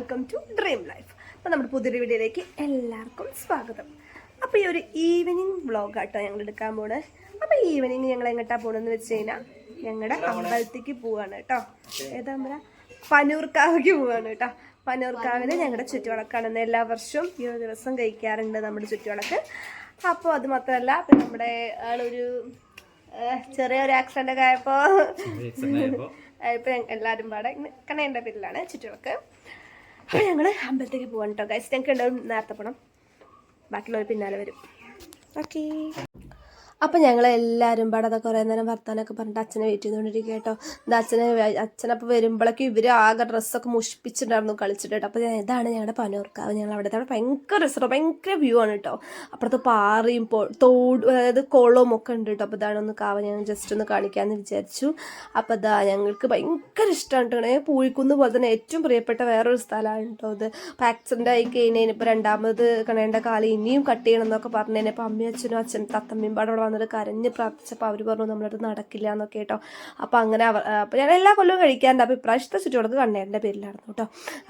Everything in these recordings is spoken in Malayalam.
Welcome to dream life. അപ്പോൾ നമ്മുടെ പുതിയൊരു വീഡിയോയിലേക്ക് എല്ലാവർക്കും സ്വാഗതം. അപ്പോൾ ഈ ഒരു ഈവനിങ് വ്ളോഗാട്ടോ ഞങ്ങൾ എടുക്കാൻ പോണേ. അപ്പോൾ ഈവനിങ് ഞങ്ങൾ എങ്ങോട്ടാണ് പോകണമെന്ന് വെച്ച് കഴിഞ്ഞാൽ ഞങ്ങളുടെ അമ്പലത്തേക്ക് പോവാണ് കേട്ടോ. ഏതാ പനൂർക്കാവിലേക്ക് പോവാണ് കേട്ടോ. പനൂർക്കാവിൽ ഞങ്ങളുടെ ചുറ്റുവിളക്കാണെന്ന് എല്ലാ വർഷവും ഈ ഒരു ദിവസം കഴിക്കാറുണ്ട് നമ്മുടെ ചുറ്റുവിളക്ക്. അപ്പോൾ അത് മാത്രമല്ല, പിന്നെ നമ്മുടെ ആളൊരു ചെറിയൊരു ആക്സിഡൻ്റ് ഒക്കെ ആയപ്പോൾ എല്ലാവരും പാടെ കണ്ണേൻ്റെ പേരിലാണ് ചുറ്റുവിളക്ക്. അപ്പോൾ ഞങ്ങൾ അമ്പലത്തേക്ക് പോകാൻ കേട്ടോ ഗൈസ്. ഞങ്ങൾക്ക് ഉണ്ടാവും നേരത്തെ പോകണം, ബാക്കിയുള്ളവർ പിന്നാലെ വരും. ഓക്കേ. അപ്പം ഞങ്ങൾ എല്ലാവരും പാടെ അതൊക്കെ കുറേ നേരം വർത്താനൊക്കെ പറഞ്ഞിട്ട് അച്ഛനെ വെയിറ്റ് ചെയ്തുകൊണ്ടിരിക്കുക കേട്ടോ. അച്ഛനപ്പോൾ വരുമ്പോഴേക്കും ഇവർ ആകെ ഡ്രസ്സൊക്കെ മുഷിപ്പിച്ചിട്ടുണ്ടായിരുന്നു കളിച്ചിട്ട് കേട്ടോ. അപ്പോൾ ഇതാണ് ഞങ്ങളുടെ പനൂർക്കാവ്. ഞങ്ങൾ അവിടെ ഭയങ്കര രസമാണ്, ഭയങ്കര വ്യൂ ആണ് കേട്ടോ. അപ്പുറത്ത് പാറയും തോട്, അതായത് കുളവും ഒക്കെ ഉണ്ട് കേട്ടോ. അപ്പോൾ ഇതാണൊന്ന് കാവ് ഞാൻ ജസ്റ്റ് ഒന്ന് കാണിക്കാമെന്ന് വിചാരിച്ചു. അപ്പോൾ ഇതാ ഞങ്ങൾക്ക് ഭയങ്കര ഇഷ്ടമാണ് കേട്ടോ. പൂഴിക്കുന്ന് പോലെ തന്നെ ഏറ്റവും പ്രിയപ്പെട്ട വേറൊരു സ്ഥലമാണ് കേട്ടോ ഇത്. അപ്പോൾ ആക്സിഡൻ്റ് ആയി കഴിഞ്ഞാൽ ഇപ്പോൾ രണ്ടാമത് കണേണ്ട കാലം ഇനിയും കട്ട് ചെയ്യണം എന്നൊക്കെ പറഞ്ഞു കഴിഞ്ഞപ്പോൾ അമ്മയും അച്ഛനും തത്തമ്മയും പാടെ അവിടെ വന്നിട്ട് കരഞ്ഞ് പ്രാർത്ഥിച്ചപ്പോൾ അവർ പറഞ്ഞു നമ്മളത് നടക്കില്ല എന്നൊക്കെ കേട്ടോ. അപ്പോൾ അങ്ങനെ അപ്പോൾ ഞാൻ എല്ലാ കൊല്ലവും കഴിക്കാറുണ്ട്. അപ്പോൾ ഇപ്രാവശ്യത്തെ ചുറ്റുവിളക്ക് കണ്ണേൻ്റെ പേരിലായിരുന്നു കേട്ടോ.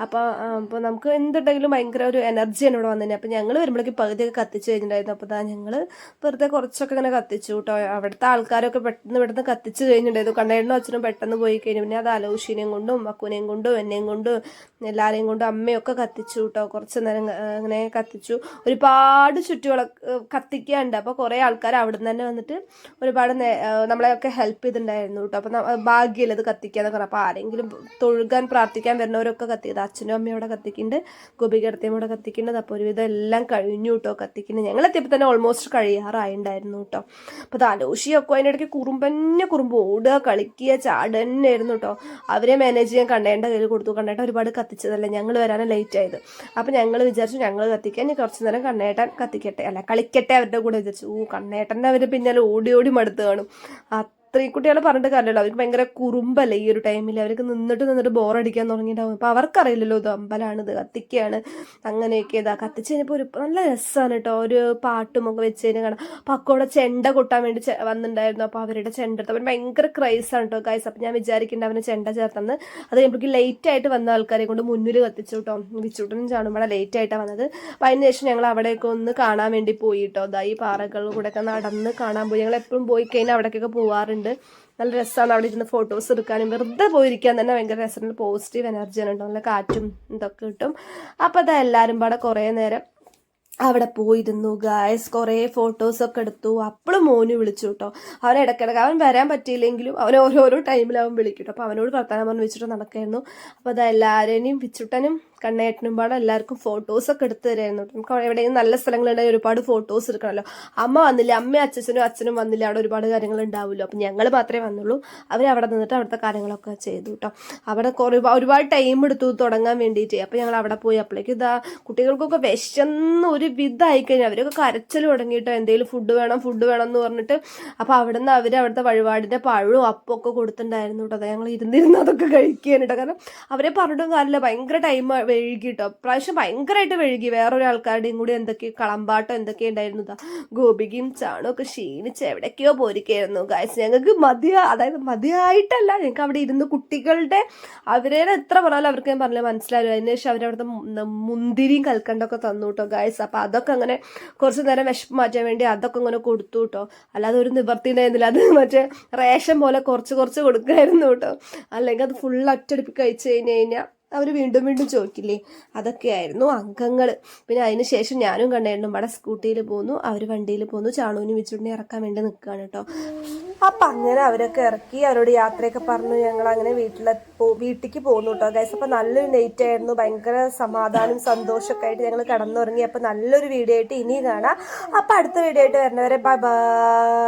അപ്പോൾ നമുക്ക് എന്തുണ്ടെങ്കിലും ഭയങ്കര ഒരു എനർജിയാണ് ഇവിടെ വന്നതിന്. അപ്പോൾ ഞങ്ങൾ വരുമ്പോഴേക്കും പകുതിയൊക്കെ കത്തിച്ച് കഴിഞ്ഞിട്ടുണ്ടായിരുന്നു. അപ്പോൾ ഞങ്ങൾ വെറുതെ കുറച്ചൊക്കെ ഇങ്ങനെ കത്തിച്ചു കേട്ടോ. അവിടുത്തെ ആൾക്കാരൊക്കെ പെട്ടെന്ന് കത്തിച്ച് കഴിഞ്ഞിട്ടുണ്ടായിരുന്നു. കണ്ണേണ്ണും അച്ഛനും പെട്ടെന്ന് പോയി കഴിഞ്ഞു. പിന്നെ അത് അലോഷീനെയും കൊണ്ടും അക്കുനെയും കൊണ്ടും എന്നെയും കൊണ്ടും എല്ലാവരെയും കൊണ്ടും അമ്മയൊക്കെ കത്തിച്ചു കേട്ടോ. കുറച്ച് നേരം അങ്ങനെ കത്തിച്ചു. ഒരുപാട് ചുറ്റുവിളക്ക് കത്തിക്കാനുണ്ട്. അപ്പോൾ കുറേ ആൾക്കാർ അവിടെ നിന്ന് തന്നെ വന്നിട്ട് ഒരുപാട് നമ്മളെയൊക്കെ ഹെൽപ്പ് ചെയ്തിട്ടുണ്ടായിരുന്നു കേട്ടോ. അപ്പം ഭാഗ്യമല്ല ഇത് കത്തിക്കാന്നൊക്കെ പറഞ്ഞു. അപ്പോൾ ആരെങ്കിലും തൊഴുകാൻ പ്രാർത്ഥിക്കാൻ വരുന്നവരൊക്കെ കത്തിയത്. അച്ഛനും അമ്മയും അവിടെ കത്തിക്കുന്നുണ്ട്, ഗോപികടത്തേയും കൂടെ കത്തിക്കുന്നുണ്ട്. അപ്പോൾ ഒരുവിധം എല്ലാം കഴിഞ്ഞു കേട്ടോ കത്തിക്കുന്നത്. ഞങ്ങളെത്തിയപ്പോൾ തന്നെ ഓൾമോസ്റ്റ് കഴിയാറായിട്ടുണ്ടായിരുന്നു കേട്ടോ. അപ്പോൾ ആലോഷിയൊക്കെ അതിൻ്റെ ഇടയ്ക്ക് കുറുമ്പ് ഓടുക, കളിക്കുക, ചാടന്നായിരുന്നു കേട്ടോ. അവരെ മാനേജ് ചെയ്യാൻ കണ്ണേണ്ട കയ്യിൽ കൊടുത്തു. കണ്ണേട്ട ഒരുപാട് കത്തിച്ചതല്ല, ഞങ്ങൾ വരാൻ ലേറ്റ് ആയത്. അപ്പോൾ ഞങ്ങൾ വിചാരിച്ചു ഞങ്ങൾ കത്തിക്കാൻ ഇനി കുറച്ച് നേരം കണ്ണേട്ടൻ കത്തിക്കട്ടെ, അല്ല കളിക്കട്ടെ അവരുടെ കൂടെ വിചാരിച്ചു. കണ്ണേട്ടൻ്റെ അവർ പിന്നാലെ ഓടി മടുത്ത് കാണും. സ്ത്രീ കുട്ടികളെ പറഞ്ഞിട്ട് കാര്യമല്ലോ, അവർക്ക് ഭയങ്കര കുറുമ്പല്ലേ ഈ ഒരു ടൈമിൽ. അവർക്ക് നിന്നിട്ട് ബോറടിക്കാൻ തുടങ്ങിയിട്ടുണ്ടാവും. അപ്പോൾ അവർക്കറിയില്ലല്ലോ ഇത് അമ്പലമാണ്, ഇത് കത്തിക്കുകയാണ്, അങ്ങനെയൊക്കെ ഇതാ കത്തിച്ച് കഴിഞ്ഞപ്പോൾ ഒരു നല്ല രസമാണ് കേട്ടോ. ഒരു പാട്ടും ഒക്കെ വെച്ച് കഴിഞ്ഞാൽ കാണാം. അപ്പോൾ അക്കോടെ ചെണ്ട കൊട്ടാൻ വേണ്ടി വന്നിട്ടുണ്ടായിരുന്നു. അപ്പോൾ അവരുടെ ചെണ്ട എടുത്ത് അവൻ ഭയങ്കര ക്രൈസാണ് കേട്ടോ ഗൈസ്. അപ്പോൾ ഞാൻ വിചാരിക്കേണ്ട അവന് ചെണ്ട ചേർത്തെന്ന്. അത് കഴിയുമ്പോഴേക്കും ലേറ്റായിട്ട് വന്ന ആൾക്കാരെ കൊണ്ട് മുന്നിൽ കത്തിച്ചു കേട്ടോ. വിച്ചൂട്ടനും ചാണുമ്പോൾ ലേറ്റായിട്ടാണ് വന്നത്. അപ്പോൾ അതിന് ശേഷം ഞങ്ങൾ അവിടെയൊക്കെ ഒന്ന് കാണാൻ വേണ്ടി പോയി കേട്ടോ. അതാ ഈ പാറകളിൽ കൂടെ ഒക്കെ നടന്ന് കാണാൻ പോയി. ഞങ്ങൾ എപ്പോഴും പോയി കഴിഞ്ഞാൽ അവിടേക്കൊക്കെ പോവാറുണ്ട്. നല്ല രസമാണ് അവിടെ ഇരുന്ന് ഫോട്ടോസ് എടുക്കാനും വെറുതെ പോയിരിക്കാൻ തന്നെ ഭയങ്കര രസമാണ്. പോസിറ്റീവ് എനർജിയാണ് കേട്ടോ. നല്ല കാറ്റും ഇതൊക്കെ കിട്ടും. അപ്പോൾ അതാ എല്ലാവരും പാടെ കുറേ നേരം അവിടെ പോയിരുന്നു ഗായ്സ്. കുറേ ഫോട്ടോസൊക്കെ എടുത്തു. അപ്പോഴും മോന് വിളിച്ചു കേട്ടോ. അവൻ ഇടയ്ക്കിടയ്ക്ക് അവൻ വരാൻ പറ്റിയില്ലെങ്കിലും അവൻ ഓരോരോ ടൈമിൽ അവൻ വിളിക്കും കേട്ടോ. അപ്പോൾ അവനോട് വർത്താനം പറഞ്ഞ് വെച്ചിട്ട് നടക്കായിരുന്നു. അപ്പോൾ അത് എല്ലാവരെയും വിച്ചുട്ടനും കണ്ണേട്ടനും പാടെ എല്ലാവർക്കും ഫോട്ടോസൊക്കെ എടുത്ത് തരായിരുന്നു. നമുക്ക് എവിടെയും നല്ല സ്ഥലങ്ങളുണ്ടെങ്കിൽ ഒരുപാട് ഫോട്ടോസ് എടുക്കണമല്ലോ. അമ്മ വന്നില്ല, അമ്മയും അച്ഛനും വന്നില്ല. അവിടെ ഒരുപാട് കാര്യങ്ങൾ ഉണ്ടാവുമല്ലോ. അപ്പം ഞങ്ങൾ മാത്രമേ വന്നുള്ളൂ. അവരവിടെ നിന്നിട്ട് അവിടുത്തെ കാര്യങ്ങളൊക്കെ ചെയ്തു കേട്ടോ. അവിടെ ഒരുപാട് ടൈം എടുത്തു തുടങ്ങാൻ വേണ്ടിയിട്ട്. അപ്പോൾ ഞങ്ങൾ അവിടെ പോയി. അപ്പോഴേക്കും ഇതാ കുട്ടികൾക്കൊക്കെ വിശന്ന് ഒരു വിധമായി കഴിഞ്ഞാൽ അവരൊക്കെ കരച്ചിൽ തുടങ്ങിയിട്ടോ. എന്തെങ്കിലും ഫുഡ് വേണം എന്ന് പറഞ്ഞിട്ട്. അപ്പോൾ അവിടെ നിന്ന് അവിടുത്തെ വഴിപാടിൻ്റെ പഴവും അപ്പമൊക്കെ കൊടുത്തിട്ടുണ്ടായിരുന്നു കേട്ടോ. ഞങ്ങൾ ഇരുന്നിരുന്ന് അതൊക്കെ കഴിക്കുകയാണ് കേട്ടോ. കാരണം അവരെ പറഞ്ഞിട്ടും കാര്യമില്ല, ഭയങ്കര ടൈം വഴുകി കേട്ടോ. പ്രാവശ്യം ഭയങ്കരമായിട്ട് വഴുകി. വേറൊരു ആൾക്കാരുടെയും കൂടി കളമ്പാട്ടം എന്തൊക്കെ ഉണ്ടായിരുന്നു. ഗോപികയും ചാണൊക്കെ ക്ഷീണിച്ച് എവിടേക്കോ പോരിക്കായിരുന്നു ഗായ്സ്. ഞങ്ങൾക്ക് മതിയായിട്ടല്ല, ഞങ്ങൾക്ക് അവിടെ ഇരുന്ന് കുട്ടികളുടെ അവരെ എത്ര പറഞ്ഞാലും അവർക്ക് ഞാൻ പറഞ്ഞാൽ മനസ്സിലായിരുന്നു. അതിന് ശേഷം അവരവിടുത്തെ മുന്തിരിയും കൽക്കണ്ടൊക്കെ തന്നു കേട്ടോ ഗായ്സ്. അപ്പോൾ അതൊക്കെ അങ്ങനെ കുറച്ച് നേരം വിശപ്പ് മാറ്റാൻ വേണ്ടി അതൊക്കെ ഇങ്ങനെ കൊടുത്തു കേട്ടോ. അല്ലാതെ ഒരു നിവർത്തി ഉണ്ടായിരുന്നില്ല. അത് മറ്റേ റേഷൻ പോലെ കുറച്ച് കൊടുക്കുമായിരുന്നു കേട്ടോ. അല്ലെങ്കിൽ അത് ഫുൾ ഒറ്റടിപ്പ് കഴിച്ച് കഴിഞ്ഞാൽ അവർ വീണ്ടും ചോദിക്കില്ലേ. അതൊക്കെയായിരുന്നു അംഗങ്ങൾ. പിന്നെ അതിന് ശേഷം ഞാനും കണ്ണേട്ടനും ഇവിടെ സ്കൂട്ടിയിൽ പോന്നു, അവർ വണ്ടിയിൽ പോന്നു. ചാണൂനും വിച്ചുടിനെ ഇറക്കാൻ വേണ്ടി നിൽക്കുകയാണ് കേട്ടോ. അപ്പം അങ്ങനെ അവരൊക്കെ ഇറക്കി, അവരോട് യാത്രയൊക്കെ പറഞ്ഞു ഞങ്ങൾ അങ്ങനെ വീട്ടിലേക്ക് പോന്നു കേട്ടോ ഗൈസ്. അപ്പം നല്ലൊരു നൈറ്റ് ആയിരുന്നു. ഭയങ്കര സമാധാനം സന്തോഷമൊക്കെ ആയിട്ട് ഞങ്ങൾ കിടന്നുറങ്ങി. അപ്പം നല്ലൊരു വീഡിയോ ആയിട്ട് ഇനി കാണാം. അപ്പം അടുത്ത വീഡിയോ ആയിട്ട് വരുന്നവരെ ബൈ.